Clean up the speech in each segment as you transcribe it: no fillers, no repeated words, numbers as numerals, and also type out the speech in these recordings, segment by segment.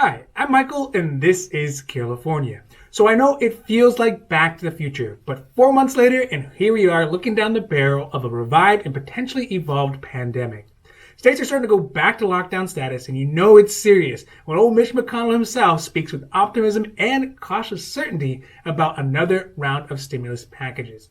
Hi, I'm Michael, and this is California. So I know it feels like Back to the Future, but 4 months later, and here we are looking down the barrel of a revived and potentially evolved pandemic. States are starting to go back to lockdown status, and you know it's serious when old Mitch McConnell himself speaks with optimism and cautious certainty about another round of stimulus packages.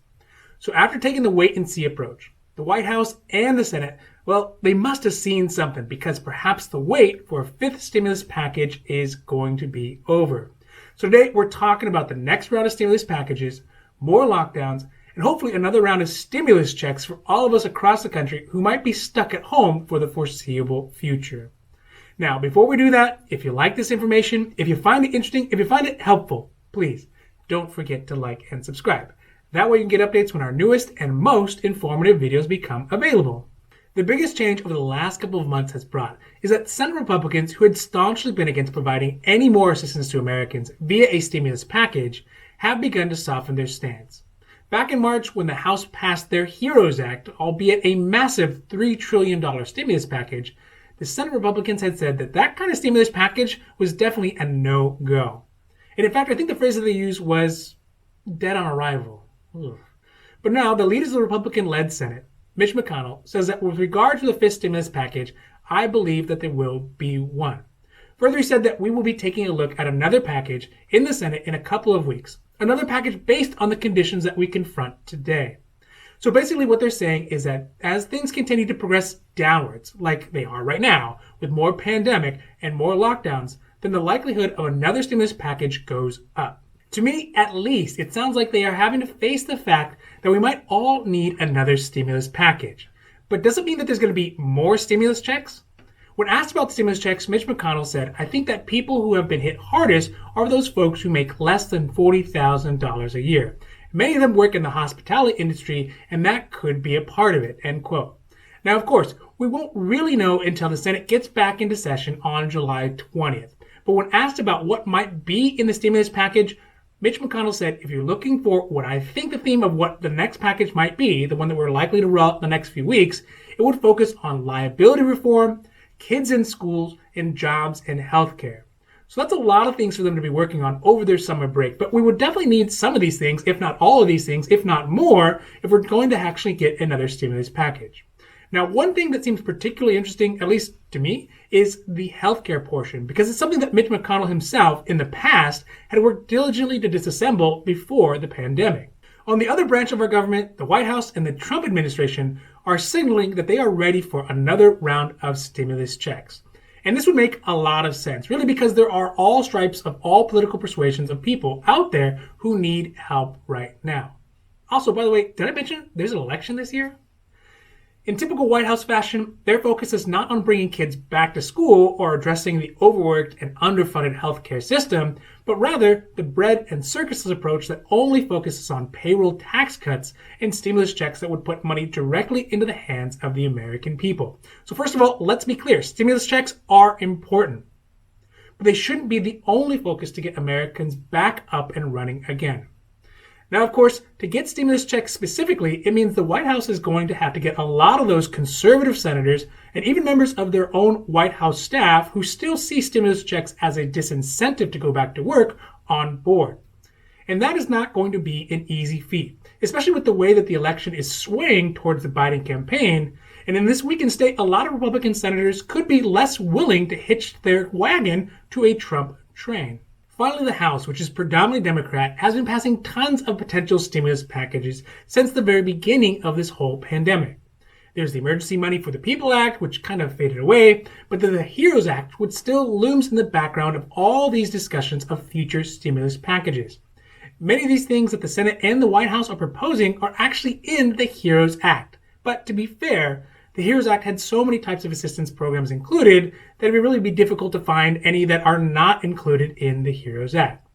So after taking the wait and see approach, the White House and the Senate, well, they must have seen something because perhaps the wait for a fifth stimulus package is going to be over. So today we're talking about the next round of stimulus packages, more lockdowns, and hopefully another round of stimulus checks for all of us across the country who might be stuck at home for the foreseeable future. Now, before we do that, if you like this information, if you find it interesting, if you find it helpful, please don't forget to like and subscribe. That way you can get updates when our newest and most informative videos become available. The biggest change over the last couple of months has brought is that Senate Republicans who had staunchly been against providing any more assistance to Americans via a stimulus package have begun to soften their stance. Back in March, when the House passed their HEROES Act, albeit a massive $3 trillion stimulus package, the Senate Republicans had said that that kind of stimulus package was definitely a no-go. And in fact, I think the phrase that they used was dead on arrival. Ugh. But now, the leaders of the Republican-led Senate, Mitch McConnell, says that with regard to the fifth stimulus package, I believe that there will be one. Further, he said that we will be taking a look at another package in the Senate in a couple of weeks. Another package based on the conditions that we confront today. So basically what they're saying is that as things continue to progress downwards, like they are right now, with more pandemic and more lockdowns, then the likelihood of another stimulus package goes up. To me, at least, it sounds like they are having to face the fact that we might all need another stimulus package. But does it mean that there's going to be more stimulus checks? When asked about stimulus checks, Mitch McConnell said, I think that people who have been hit hardest are those folks who make less than $40,000 a year. Many of them work in the hospitality industry, and that could be a part of it, end quote. Now, of course, we won't really know until the Senate gets back into session on July 20th. But when asked about what might be in the stimulus package, Mitch McConnell said, if you're looking for what I think the theme of what the next package might be, the one that we're likely to roll out in the next few weeks, it would focus on liability reform, kids in schools, and jobs and healthcare. So that's a lot of things for them to be working on over their summer break. But we would definitely need some of these things, if not all of these things, if not more, if we're going to actually get another stimulus package. Now, one thing that seems particularly interesting, at least to me, is the healthcare portion, because it's something that Mitch McConnell himself in the past had worked diligently to disassemble before the pandemic. On the other branch of our government, the White House and the Trump administration are signaling that they are ready for another round of stimulus checks. And this would make a lot of sense, really, because there are all stripes of all political persuasions of people out there who need help right now. Also, by the way, did I mention there's an election this year? In typical White House fashion, their focus is not on bringing kids back to school or addressing the overworked and underfunded healthcare system, but rather the bread and circuses approach that only focuses on payroll tax cuts and stimulus checks that would put money directly into the hands of the American people. So first of all, let's be clear, stimulus checks are important, but they shouldn't be the only focus to get Americans back up and running again. Now, of course, to get stimulus checks specifically, it means the White House is going to have to get a lot of those conservative senators and even members of their own White House staff who still see stimulus checks as a disincentive to go back to work on board. And that is not going to be an easy feat, especially with the way that the election is swaying towards the Biden campaign. And in this weakened state, a lot of Republican senators could be less willing to hitch their wagon to a Trump train. Finally, the House, which is predominantly Democrat, has been passing tons of potential stimulus packages since the very beginning of this whole pandemic. There's the Emergency Money for the People Act, which kind of faded away, but the HEROES Act, which still looms in the background of all these discussions of future stimulus packages. Many of these things that the Senate and the White House are proposing are actually in the HEROES Act. But to be fair, the HEROES Act had so many types of assistance programs included that it would really be difficult to find any that are not included in the HEROES Act.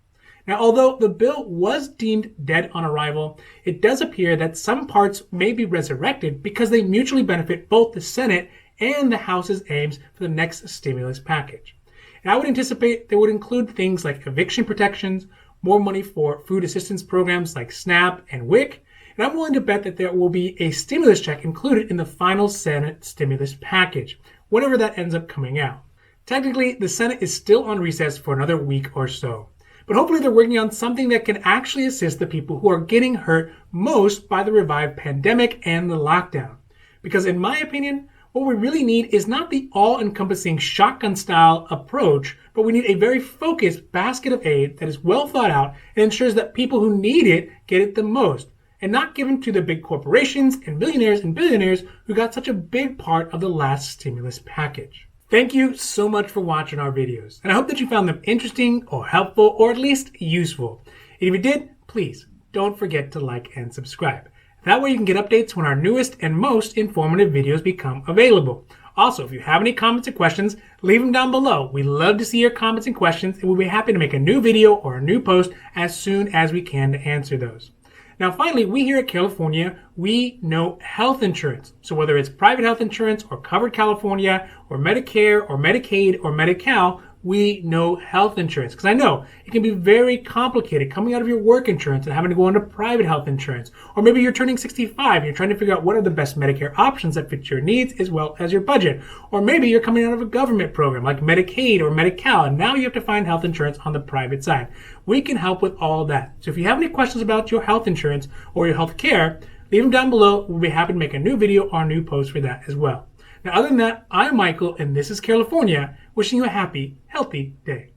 Now, although the bill was deemed dead on arrival, it does appear that some parts may be resurrected because they mutually benefit both the Senate and the House's aims for the next stimulus package. And I would anticipate they would include things like eviction protections, more money for food assistance programs like SNAP and WIC, and I'm willing to bet that there will be a stimulus check included in the final Senate stimulus package, whenever that ends up coming out. Technically, the Senate is still on recess for another week or so. But hopefully they're working on something that can actually assist the people who are getting hurt most by the revived pandemic and the lockdown. Because in my opinion, what we really need is not the all-encompassing shotgun-style approach, but we need a very focused basket of aid that is well thought out and ensures that people who need it get it the most, and not given to the big corporations and millionaires and billionaires who got such a big part of the last stimulus package. Thank you so much for watching our videos, and I hope that you found them interesting or helpful or at least useful. And if you did, please don't forget to like and subscribe. That way you can get updates when our newest and most informative videos become available. Also, if you have any comments or questions, leave them down below. We love to see your comments and questions, and we'll be happy to make a new video or a new post as soon as we can to answer those. Now finally, we here at California, we know health insurance. So whether it's private health insurance or Covered California or Medicare or Medicaid or Medi-Cal, we know health insurance. Because I know it can be very complicated coming out of your work insurance and having to go into private health insurance. Or maybe you're turning 65 and you're trying to figure out what are the best Medicare options that fit your needs as well as your budget. Or maybe you're coming out of a government program like Medicaid or Medi-Cal and now you have to find health insurance on the private side. We can help with all that. So if you have any questions about your health insurance or your health care, leave them down below. We'll be happy to make a new video or a new post for that as well. Now, other than that, I'm Michael, and this is California, wishing you a happy, healthy day.